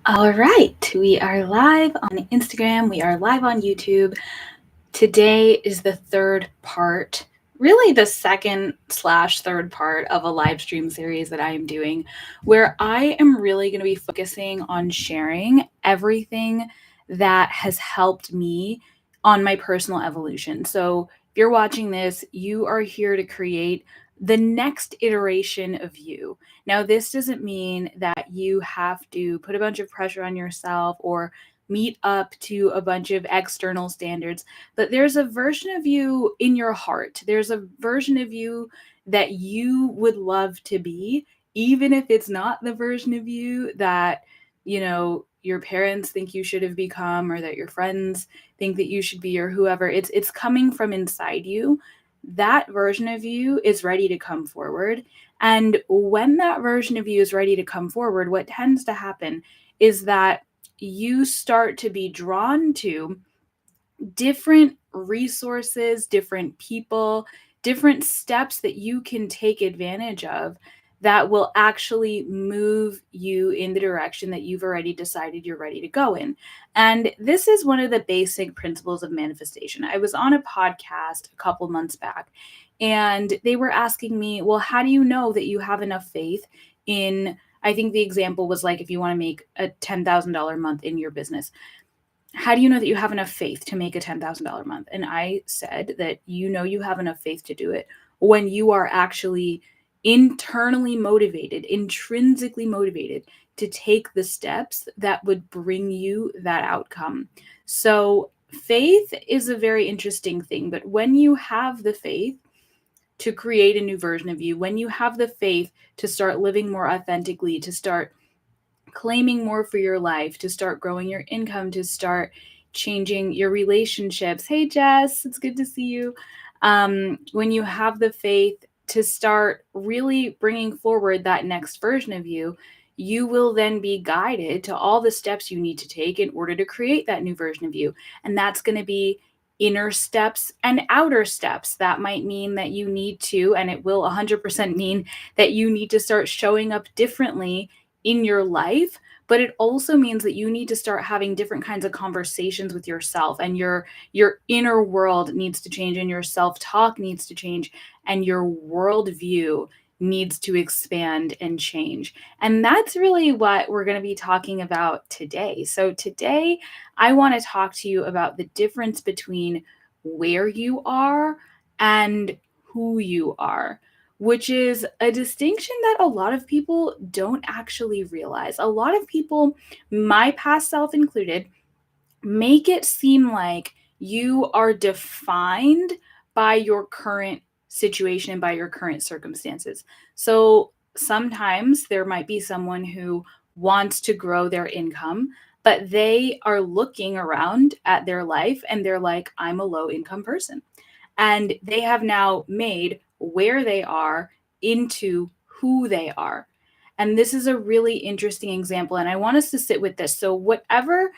All right, we are live on Instagram, we are live on YouTube. Today is the third part, really the second/third part of a live stream series that I am doing, where I am really going to be focusing on sharing everything that has helped me on my personal evolution. So, if you're watching this, you are here to create the next iteration of you. Now, this doesn't mean that you have to put a bunch of pressure on yourself or meet up to a bunch of external standards, but there's a version of you in your heart. There's a version of you that you would love to be, even if it's not the version of you that, your parents think you should have become or that your friends think that you should be or whoever. It's coming from inside you. That version of you is ready to come forward. And when that version of you is ready to come forward, what tends to happen is that you start to be drawn to different resources, different people, different steps that you can take advantage of that will actually move you in the direction that you've already decided you're ready to go in. And this is one of the basic principles of manifestation. I was on a podcast a couple months back, and they were asking me, well, how do you know that you have enough faith in, I think the example was like, if you want to make a $10,000 a month in your business, how do you know that you have enough faith to make a $10,000 a month? And I said that you have enough faith to do it when you are actually internally motivated, intrinsically motivated to take the steps that would bring you that outcome. So faith is a very interesting thing, but when you have the faith to create a new version of you, when you have the faith to start living more authentically, to start claiming more for your life, to start growing your income, to start changing your relationships. Hey, Jess, it's good to see you. When you have the faith to start really bringing forward that next version of you, you will then be guided to all the steps you need to take in order to create that new version of you. And that's going to be inner steps and outer steps. That might mean that you need to, and it will 100% mean that you need to start showing up differently in your life, but it also means that you need to start having different kinds of conversations with yourself, and your inner world needs to change, and your self-talk needs to change, and your worldview needs to expand and change. And that's really what we're going to be talking about today. So today I want to talk to you about the difference between where you are and who you are, which is a distinction that a lot of people don't actually realize. A lot of people, my past self included, make it seem like you are defined by your current situation and by your current circumstances. So sometimes there might be someone who wants to grow their income, but they are looking around at their life and they're like, I'm a low income person. And they have now made where they are into who they are. And this is a really interesting example. And I want us to sit with this. So, whatever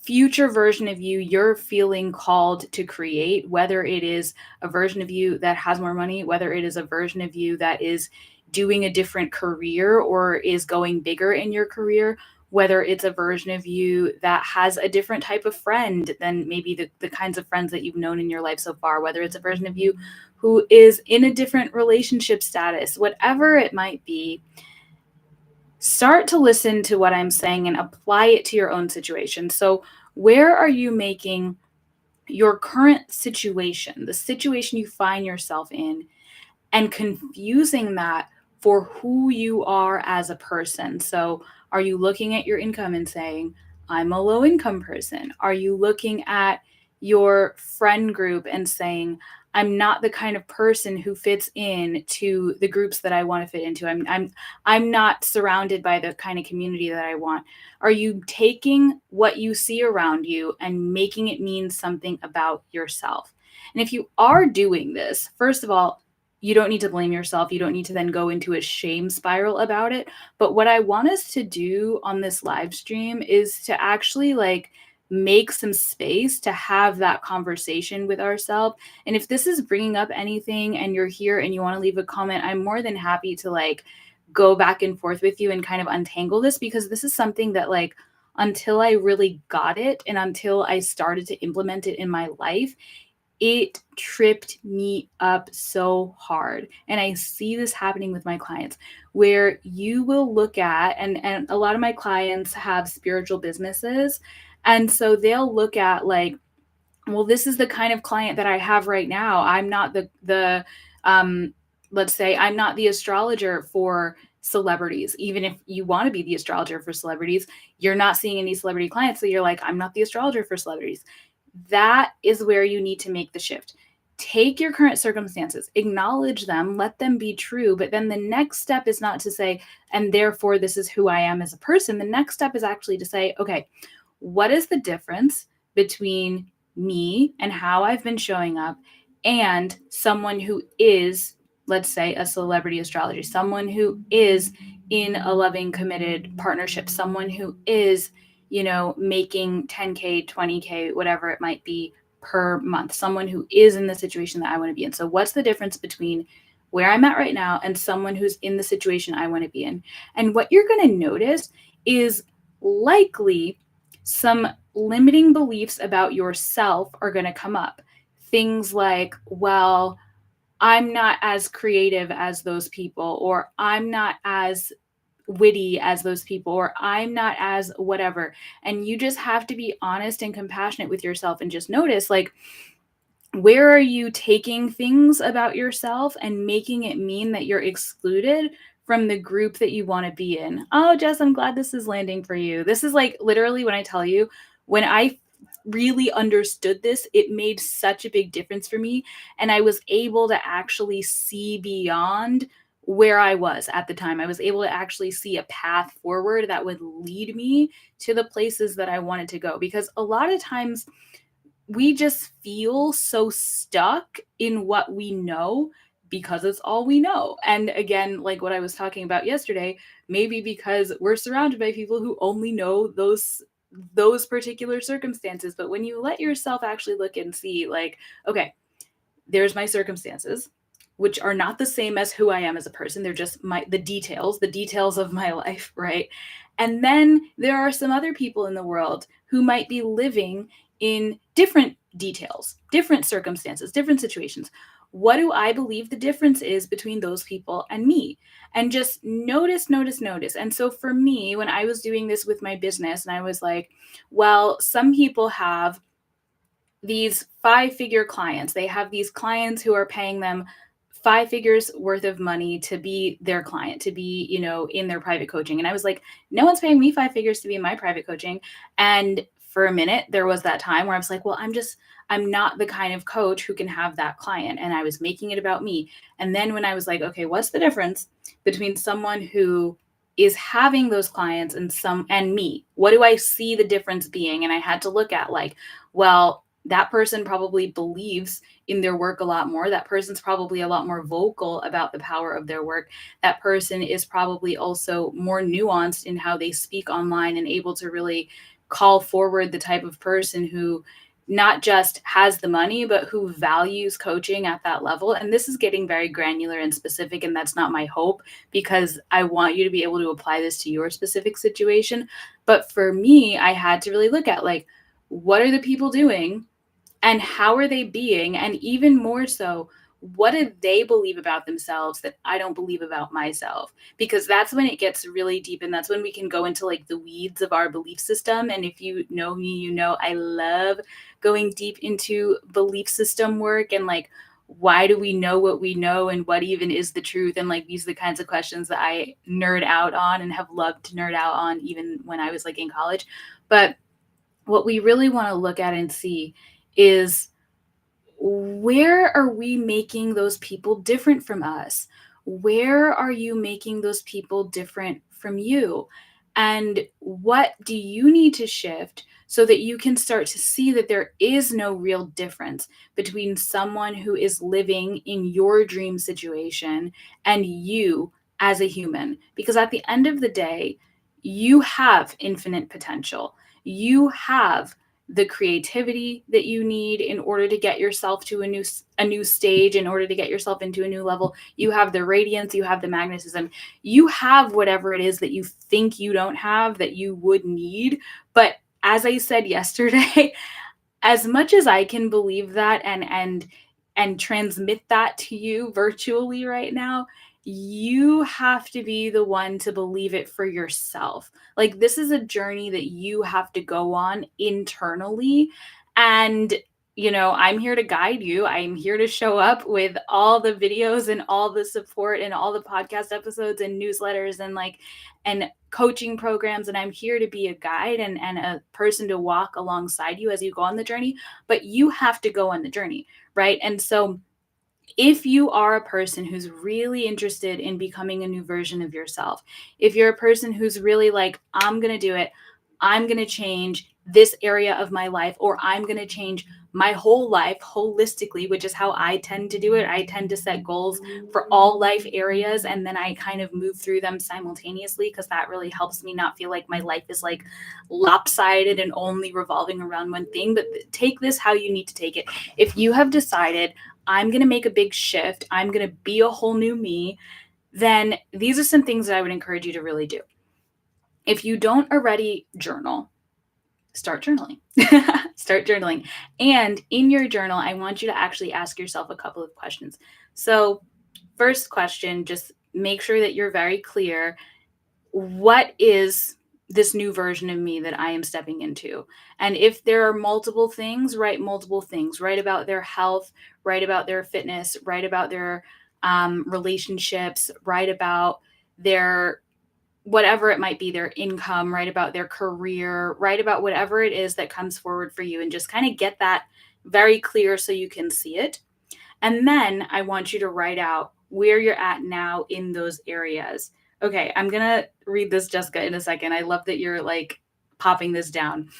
future version of you you're feeling called to create, whether it is a version of you that has more money, whether it is a version of you that is doing a different career or is going bigger in your career, whether it's a version of you that has a different type of friend than maybe the kinds of friends that you've known in your life so far, whether it's a version of you who is in a different relationship status, whatever it might be, start to listen to what I'm saying and apply it to your own situation. So, where are you making your current situation, the situation you find yourself in, and confusing that for who you are as a person? So, are you looking at your income and saying, I'm a low income person? Are you looking at your friend group and saying, I'm not the kind of person who fits in to the groups that I want to fit into. I'm not surrounded by the kind of community that I want. Are you taking what you see around you and making it mean something about yourself? And if you are doing this, first of all, you don't need to blame yourself. You don't need to then go into a shame spiral about it. But what I want us to do on this live stream is to actually make some space to have that conversation with ourselves. And if this is bringing up anything and you're here and you want to leave a comment, I'm more than happy to go back and forth with you and kind of untangle this, because this is something that until I really got it and until I started to implement it in my life, it tripped me up so hard. And I see this happening with my clients where you will look at, and a lot of my clients have spiritual businesses. And so they'll look at like, well, this is the kind of client that I have right now. I'm not the um let's say I'm not the astrologer for celebrities. Even if you want to be the astrologer for celebrities, you're not seeing any celebrity clients. So you're like, I'm not the astrologer for celebrities. That is where you need to make the shift. Take your current circumstances, acknowledge them, let them be true. But then the next step is not to say, and therefore this is who I am as a person. The next step is actually to say, okay, what is the difference between me and how I've been showing up and someone who is, let's say, a celebrity astrologer, someone who is in a loving, committed partnership, someone who is, making 10K, 20K, whatever it might be per month, someone who is in the situation that I want to be in. So, what's the difference between where I'm at right now and someone who's in the situation I want to be in? And what you're going to notice is likely some limiting beliefs about yourself are going to come up. Things like, well, I'm not as creative as those people, or I'm not as witty as those people, or I'm not as whatever. And you just have to be honest and compassionate with yourself and just notice, like, where are you taking things about yourself and making it mean that you're excluded from the group that you want to be in? Oh, Jess, I'm glad this is landing for you. This is like literally when I tell you, when I really understood this, it made such a big difference for me. And I was able to actually see beyond where I was at the time. I was able to actually see a path forward that would lead me to the places that I wanted to go. Because a lot of times, we just feel so stuck in what we know because it's all we know. And again, like what I was talking about yesterday, maybe because we're surrounded by people who only know those particular circumstances. But when you let yourself actually look and see, like, okay, there's my circumstances, which are not the same as who I am as a person. They're just the details of my life, right? And then there are some other people in the world who might be living in different details, different circumstances, different situations. What do I believe the difference is between those people and me? And just notice, notice, notice. And so for me, when I was doing this with my business, and I was like, well, some people have these 5-figure clients. They have these clients who are paying them 5 figures worth of money to be their client, to be, in their private coaching. And I was like, no one's paying me 5 figures to be in my private coaching. And for a minute, there was that time where I was like, well, I'm not the kind of coach who can have that client. And I was making it about me. And then when I was like, okay, what's the difference between someone who is having those clients and me? What do I see the difference being? And I had to look at, like, well, that person probably believes in their work a lot more. That person's probably a lot more vocal about the power of their work. That person is probably also more nuanced in how they speak online and able to really call forward the type of person who not just has the money, but who values coaching at that level. And this is getting very granular and specific, and that's not my hope, because I want you to be able to apply this to your specific situation. But for me, I had to really look at, like, what are the people doing and how are they being? And even more so, what do they believe about themselves that I don't believe about myself? Because that's when it gets really deep, and that's when we can go into like the weeds of our belief system. And if you know me, I love going deep into belief system work and like, why do we know what we know and what even is the truth? And like, these are the kinds of questions that I nerd out on and have loved to nerd out on even when I was like in college. But what we really want to look at and see is, where are we making those people different from us? Where are you making those people different from you? And what do you need to shift so that you can start to see that there is no real difference between someone who is living in your dream situation and you as a human? Because at the end of the day, you have infinite potential. You have the creativity that you need in order to get yourself to a new stage, in order to get yourself into a new level. You have the radiance, you have the magnetism, you have whatever it is that you think you don't have that you would need. But as I said yesterday, as much as I can believe that and transmit that to you virtually right now, you have to be the one to believe it for yourself. Like, this is a journey that you have to go on internally. And I'm here to guide you. I'm here to show up with all the videos and all the support and all the podcast episodes and newsletters and coaching programs. And I'm here to be a guide and a person to walk alongside you as you go on the journey. But you have to go on the journey, right? And so if you are a person who's really interested in becoming a new version of yourself, if you're a person who's really like, I'm going to do it, I'm going to change this area of my life, or I'm going to change my whole life holistically, which is how I tend to do it. I tend to set goals for all life areas, and then I kind of move through them simultaneously, because that really helps me not feel like my life is like lopsided and only revolving around one thing. But take this how you need to take it. If you have decided, I'm going to make a big shift, I'm going to be a whole new me, then these are some things that I would encourage you to really do. If you don't already journal, start journaling. Start journaling. And in your journal, I want you to actually ask yourself a couple of questions. So, first question, just make sure that you're very clear. What is this new version of me that I am stepping into? And if there are multiple things, write multiple things. Write about their health, write about their fitness, write about their relationships, write about their whatever it might be, their income, write about their career, write about whatever it is that comes forward for you, and just kind of get that very clear so you can see it. And then I want you to write out where you're at now in those areas. Okay, I'm going to read this, Jessica, in a second. I love that you're like popping this down.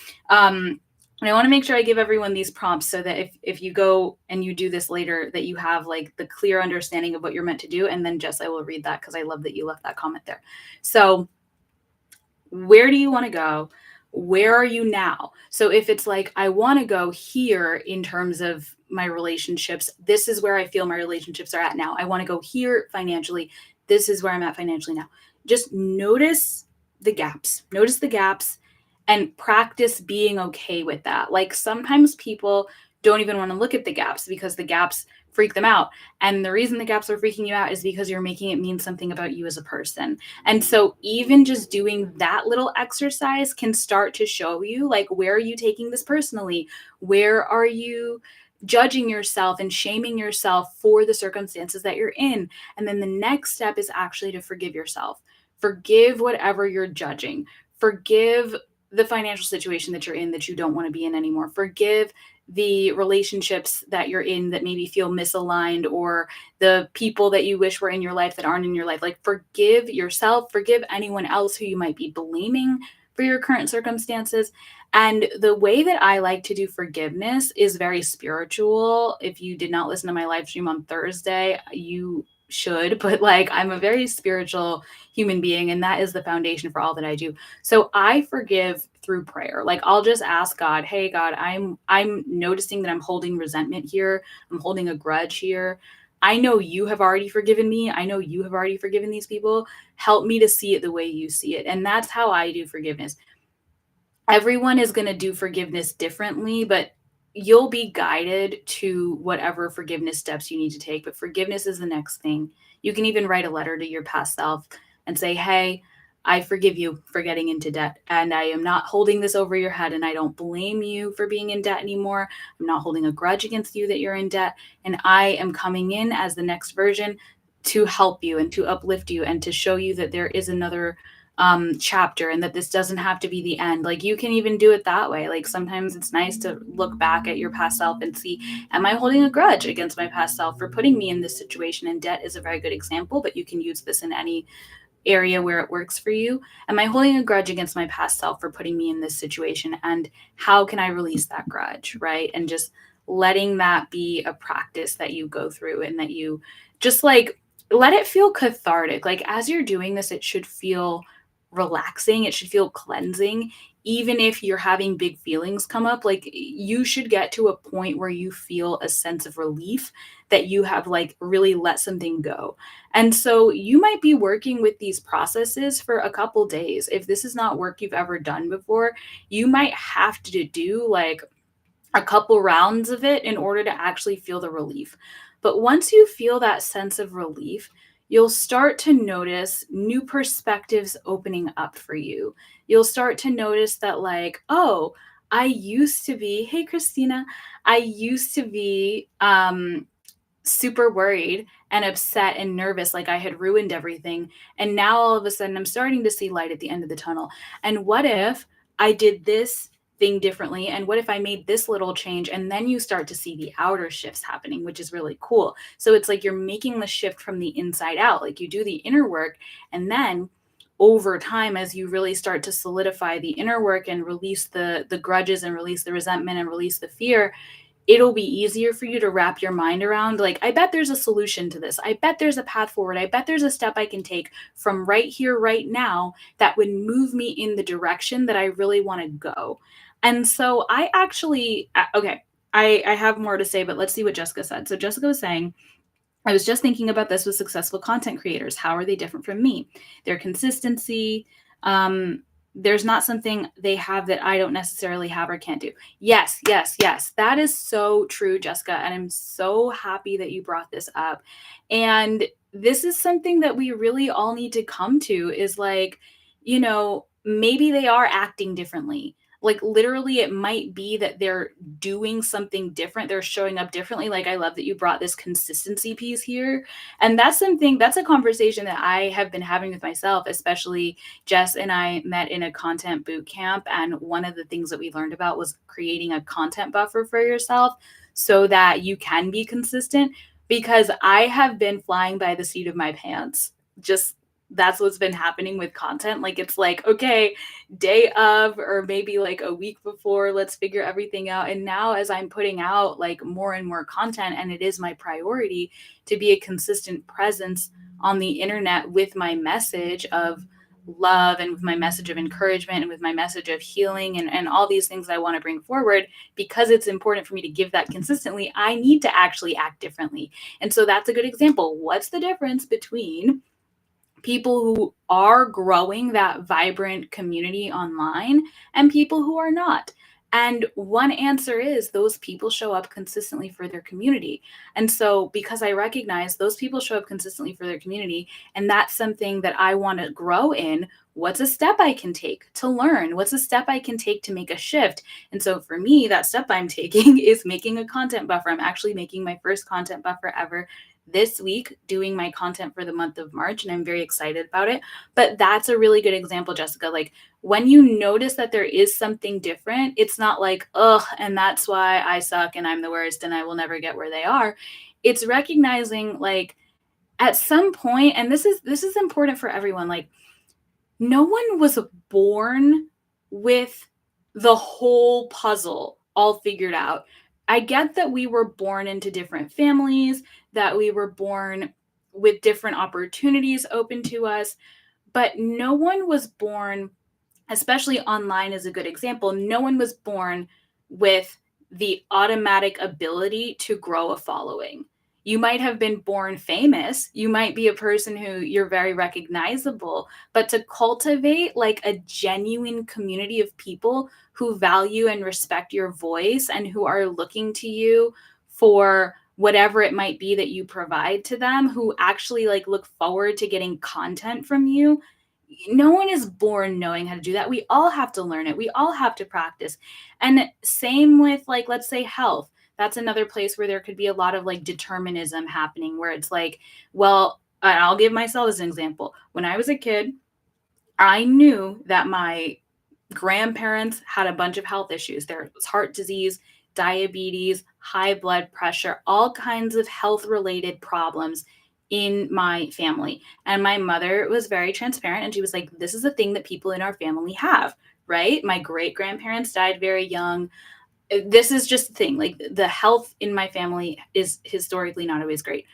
And I want to make sure I give everyone these prompts so that if you go and you do this later, that you have like the clear understanding of what you're meant to do. And then Jess, I will read that because I love that you left that comment there. So where do you want to go? Where are you now? So if it's like, I want to go here in terms of my relationships, this is where I feel my relationships are at now. I want to go here financially. This is where I'm at financially now. Just notice the gaps. Notice the gaps and practice being okay with that. Like, sometimes people don't even want to look at the gaps because the gaps freak them out. And the reason the gaps are freaking you out is because you're making it mean something about you as a person. And so even just doing that little exercise can start to show you, like, where are you taking this personally? Where are you judging yourself and shaming yourself for the circumstances that you're in? And then the next step is actually to forgive yourself. Forgive whatever you're judging. Forgive the financial situation that you're in that you don't want to be in anymore. Forgive the relationships that you're in that maybe feel misaligned, or the people that you wish were in your life that aren't in your life. Like, forgive yourself, forgive anyone else who you might be blaming for your current circumstances. And the way that I like to do forgiveness is very spiritual. If you did not listen to my live stream on Thursday, you should, but like, I'm a very spiritual human being, and that is the foundation for all that I do. So I forgive through prayer. Like, I'll just ask God, hey God, I'm noticing that I'm holding resentment here. I'm holding a grudge here. I know you have already forgiven me. I know you have already forgiven these people. Help me to see it the way you see it. And that's how I do forgiveness. Everyone is going to do forgiveness differently, but you'll be guided to whatever forgiveness steps you need to take. But forgiveness is the next thing. You can even write a letter to your past self and say, hey, I forgive you for getting into debt, and I am not holding this over your head, and I don't blame you for being in debt anymore. I'm not holding a grudge against you that you're in debt, and I am coming in as the next version to help you and to uplift you and to show you that there is another chapter, and that this doesn't have to be the end. Like, you can even do it that way. Like, sometimes it's nice to look back at your past self and see, am I holding a grudge against my past self for putting me in this situation? And debt is a very good example, but you can use this in any area where it works for you. Am I holding a grudge against my past self for putting me in this situation? And how can I release that grudge, right? And just letting that be a practice that you go through, and that you just like let it feel cathartic. Like, as you're doing this, it should feel relaxing. It should feel cleansing. Even if you're having big feelings come up, like you should get to a point where you feel a sense of relief that you have like really let something go. And so you might be working with these processes for a couple days. If this is not work you've ever done before, you might have to do like a couple rounds of it in order to actually feel the relief. But once you feel that sense of relief, you'll start to notice new perspectives opening up for you. You'll start to notice that, like, oh, I used to be, hey, Christina, I used to be super worried and upset and nervous, like I had ruined everything. And now all of a sudden, I'm starting to see light at the end of the tunnel. And what if I did this thing differently? And what if I made this little change? And then you start to see the outer shifts happening, which is really cool. So it's like you're making the shift from the inside out. Like you do the inner work, and then over time, as you really start to solidify the inner work and release the grudges and release the resentment and release the fear, it'll be easier for you to wrap your mind around, like, I bet there's a solution to this. I bet there's a path forward. I bet there's a step I can take from right here, right now, that would move me in the direction that I really want to go. And so I actually, okay, I have more to say, but let's see what Jessica said. So Jessica was saying, I was just thinking about this with successful content creators. How are they different from me? Their consistency. There's not something they have that I don't necessarily have or can't do. Yes, yes, yes. That is so true, Jessica. And I'm so happy that you brought this up. And this is something that we really all need to come to is like, maybe they are acting differently. Like literally, it might be that they're doing something different. They're showing up differently. Like, I love that you brought this consistency piece here. And that's a conversation that I have been having with myself, especially Jess and I met in a content boot camp. And one of the things that we learned about was creating a content buffer for yourself so that you can be consistent. Because I have been flying by the seat of my pants. Just that's what's been happening with content. Like, it's like, okay, day of, or maybe like a week before, let's figure everything out. And now as I'm putting out like more and more content, and it is my priority to be a consistent presence on the internet with my message of love and with my message of encouragement and with my message of healing and all these things I want to bring forward, because it's important for me to give that consistently, I need to actually act differently. And so that's a good example. What's the difference between people who are growing that vibrant community online and people who are not? And one answer is those people show up consistently for their community. And so, because I recognize those people show up consistently for their community, and that's something that I want to grow in, what's a step I can take to learn? What's a step I can take to make a shift? And so, for me, that step I'm taking is making a content buffer. I'm actually making my first content buffer ever this week, doing my content for the month of March, and I'm very excited about it. But that's a really good example, Jessica. Like, when you notice that there is something different, it's not like, ugh, and that's why I suck and I'm the worst and I will never get where they are. It's recognizing, like, at some point, and this is important for everyone, like, no one was born with the whole puzzle all figured out. I get that we were born into different families, that we were born with different opportunities open to us, but no one was born, especially online is a good example, no one was born with the automatic ability to grow a following. You might have been born famous. You might be a person who you're very recognizable, but to cultivate like a genuine community of people who value and respect your voice and who are looking to you for whatever it might be that you provide to them, who actually like look forward to getting content from you, no one is born knowing how to do that. We all have to learn it. We all have to practice. And same with, like, let's say health. That's another place where there could be a lot of like determinism happening, where it's like, well, I'll give myself as an example. When I was a kid, I knew that my grandparents had a bunch of health issues. There was heart disease, diabetes, high blood pressure, all kinds of health related problems in my family. And my mother was very transparent, and she was like, this is a thing that people in our family have, right? My great grandparents died very young. This is just the thing. Like, the health in my family is historically not always great.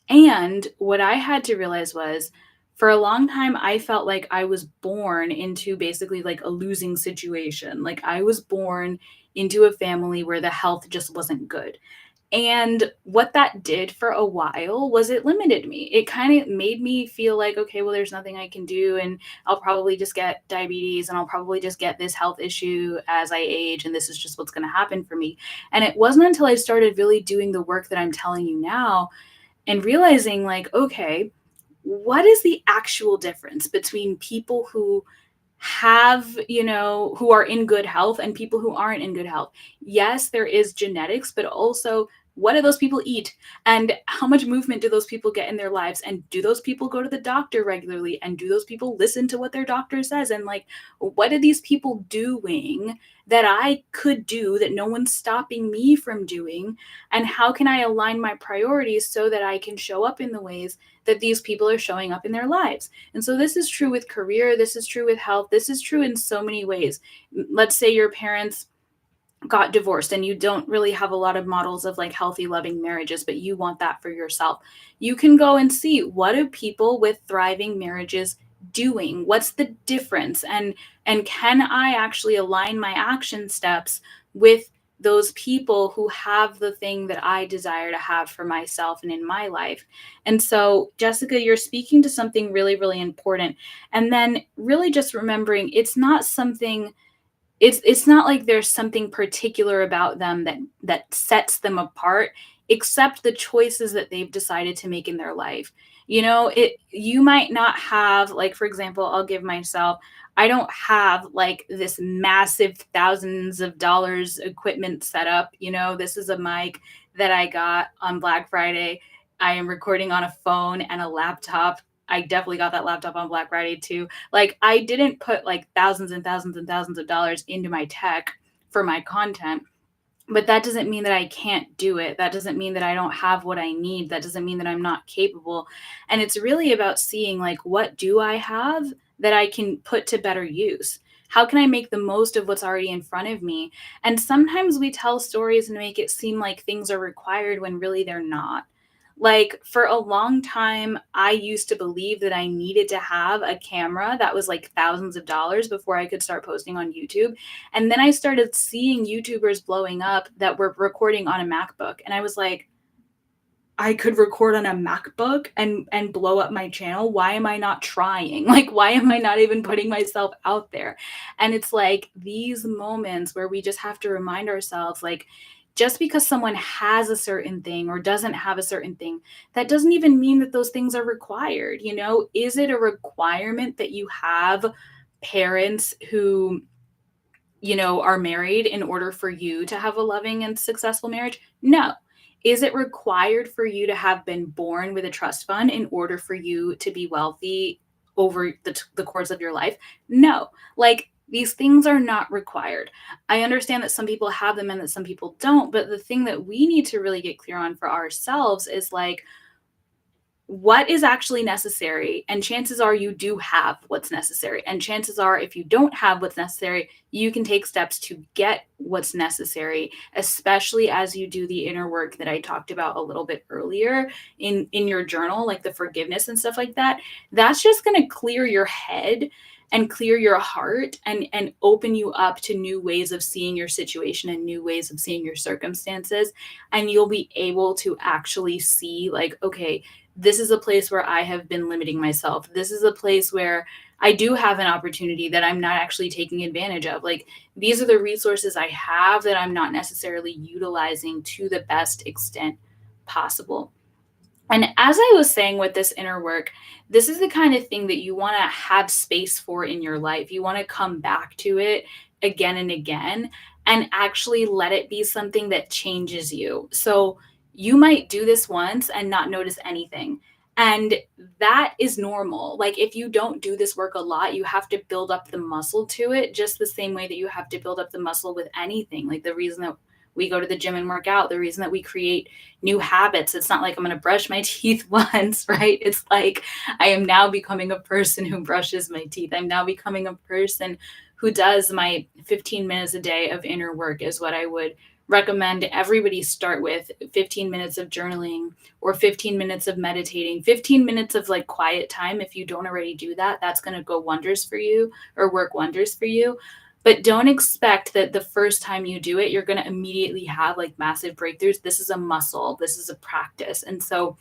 And what I had to realize was, For a long time, I felt like I was born into basically like a losing situation. Like I was born into a family where the health just wasn't good. And what that did for a while was it limited me. It kind of made me feel like, okay, well, there's nothing I can do. And I'll probably just get diabetes and I'll probably just get this health issue as I age. And this is just what's going to happen for me. And it wasn't until I started really doing the work that I'm telling you now and realizing, like, okay, what is the actual difference between people who have, who are in good health and people who aren't in good health? Yes, there is genetics, but also what do those people eat? And how much movement do those people get in their lives? And do those people go to the doctor regularly? And do those people listen to what their doctor says? And like, what are these people doing that I could do that no one's stopping me from doing? And how can I align my priorities so that I can show up in the ways that these people are showing up in their lives? And so this is true with career, this is true with health, this is true in so many ways. Let's say your parents got divorced and you don't really have a lot of models of like healthy loving marriages, but you want that for yourself. You can go and see, what do people with thriving marriages doing? What's the difference? And can I actually align my action steps with those people who have the thing that I desire to have for myself and in my life? And so, Jessica, you're speaking to something really, really important. And then really just remembering, it's not like there's something particular about them that sets them apart, except the choices that they've decided to make in their life. You might not have, like, for example, I'll give myself, I don't have like this massive thousands of dollars equipment set up. This is a mic that I got on Black Friday. I am recording on a phone and a laptop. I definitely got that laptop on Black Friday too. Like, I didn't put like thousands and thousands and thousands of dollars into my tech for my content. But that doesn't mean that I can't do it. That doesn't mean that I don't have what I need. That doesn't mean that I'm not capable. And it's really about seeing, like, what do I have that I can put to better use? How can I make the most of what's already in front of me? And sometimes we tell stories and make it seem like things are required when really they're not. Like, for a long time, I used to believe that I needed to have a camera that was like thousands of dollars before I could start posting on YouTube. And then I started seeing YouTubers blowing up that were recording on a MacBook. And I was like, I could record on a MacBook and blow up my channel. Why am I not trying? Like, why am I not even putting myself out there? And it's like these moments where we just have to remind ourselves, like, just because someone has a certain thing or doesn't have a certain thing, that doesn't even mean that those things are required. Is it a requirement that you have parents who are married in order for you to have a loving and successful marriage? No. Is it required for you to have been born with a trust fund in order for you to be wealthy over the course of your life? No. Like, these things are not required. I understand that some people have them and that some people don't, but the thing that we need to really get clear on for ourselves is, like, what is actually necessary? And chances are you do have what's necessary. And chances are, if you don't have what's necessary, you can take steps to get what's necessary, especially as you do the inner work that I talked about a little bit earlier in your journal, like the forgiveness and stuff like that. That's just going to clear your head and clear your heart and open you up to new ways of seeing your situation and new ways of seeing your circumstances. And you'll be able to actually see, like, okay, this is a place where I have been limiting myself. This is a place where I do have an opportunity that I'm not actually taking advantage of. Like, these are the resources I have that I'm not necessarily utilizing to the best extent possible. And as I was saying with this inner work, this is the kind of thing that you want to have space for in your life. You want to come back to it again and again and actually let it be something that changes you. So you might do this once and not notice anything. And that is normal. Like, if you don't do this work a lot, you have to build up the muscle to it, just the same way that you have to build up the muscle with anything. Like, the reason that we go to the gym and work out, the reason that we create new habits, it's not like I'm going to brush my teeth once, right? It's like I am now becoming a person who brushes my teeth. I'm now becoming a person who does my 15 minutes a day of inner work, is what I would recommend everybody start with 15 minutes of journaling or 15 minutes of meditating, 15 minutes of like quiet time. If you don't already do that, that's going to go wonders for you or work wonders for you. But don't expect that the first time you do it, you're going to immediately have like massive breakthroughs. This is a muscle, this is a practice. And so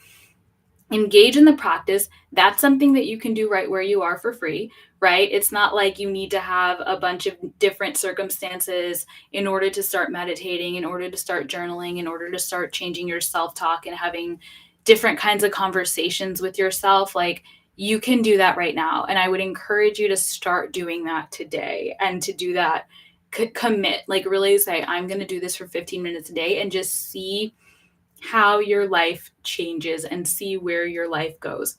engage in the practice. That's something that you can do right where you are for free, right? It's not like you need to have a bunch of different circumstances in order to start meditating, in order to start journaling, in order to start changing your self-talk and having different kinds of conversations with yourself. Like, you can do that right now. And I would encourage you to start doing that today, and to do that, commit, like really say, I'm going to do this for 15 minutes a day, and just see how your life changes and see where your life goes.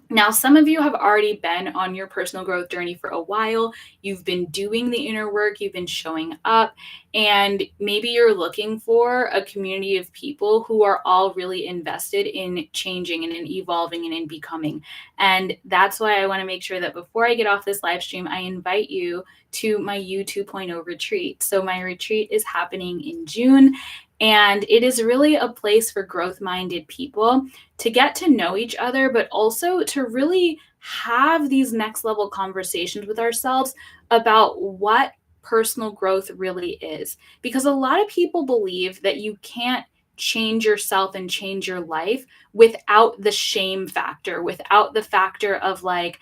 Now, some of you have already been on your personal growth journey for a while. You've been doing the inner work, you've been showing up, and maybe you're looking for a community of people who are all really invested in changing and in evolving and in becoming. And that's why I want to make sure that before I get off this live stream, I invite you to my You 2.0 retreat. So my retreat is happening in June, and it is really a place for growth-minded people to get to know each other, but also to really have these next level conversations with ourselves about what personal growth really is. Because a lot of people believe that you can't change yourself and change your life without the shame factor, without the factor of like,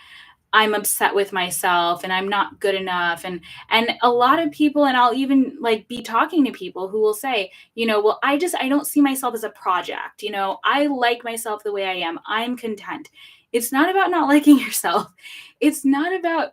I'm upset with myself and I'm not good enough. And a lot of people, and I'll even like be talking to people who will say, well, I don't see myself as a project. I like myself the way I am. I'm content. It's not about not liking yourself. It's not about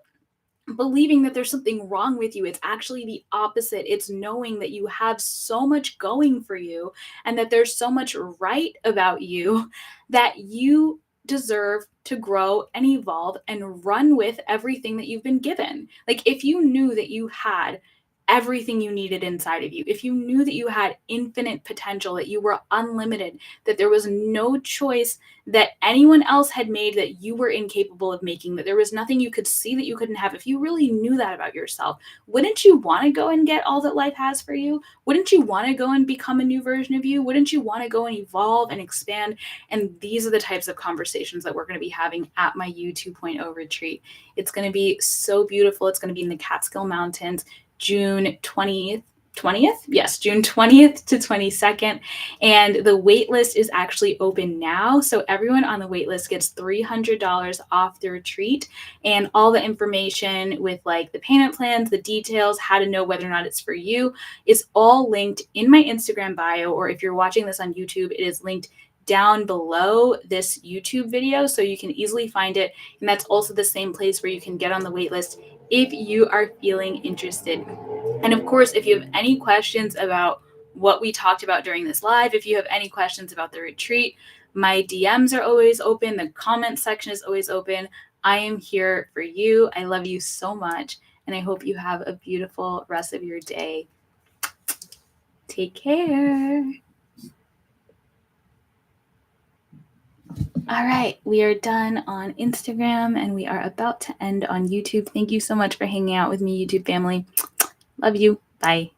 believing that there's something wrong with you. It's actually the opposite. It's knowing that you have so much going for you and that there's so much right about you that you deserve to grow and evolve and run with everything that you've been given. Like, if you knew that you had everything you needed inside of you, if you knew that you had infinite potential, that you were unlimited, that there was no choice that anyone else had made that you were incapable of making, that there was nothing you could see that you couldn't have, if you really knew that about yourself, wouldn't you want to go and get all that life has for you? Wouldn't you want to go and become a new version of you? Wouldn't you want to go and evolve and expand? And these are the types of conversations that we're going to be having at my You 2.0 retreat. It's going to be so beautiful. It's going to be in the Catskill Mountains, June 20th. Yes, June 20th to 22nd. And the wait list is actually open now. So everyone on the wait list gets $300 off the retreat, and all the information with like the payment plans, the details, how to know whether or not it's for you, is all linked in my Instagram bio. Or if you're watching this on YouTube, it is linked down below this YouTube video, so you can easily find it. And that's also the same place where you can get on the wait list if you are feeling interested. And of course, if you have any questions about what we talked about during this live, if you have any questions about the retreat, my DMs are always open. The comment section is always open. I am here for you. I love you so much. And I hope you have a beautiful rest of your day. Take care. All right, we are done on Instagram and we are about to end on YouTube. Thank you so much for hanging out with me, YouTube family. Love you. Bye.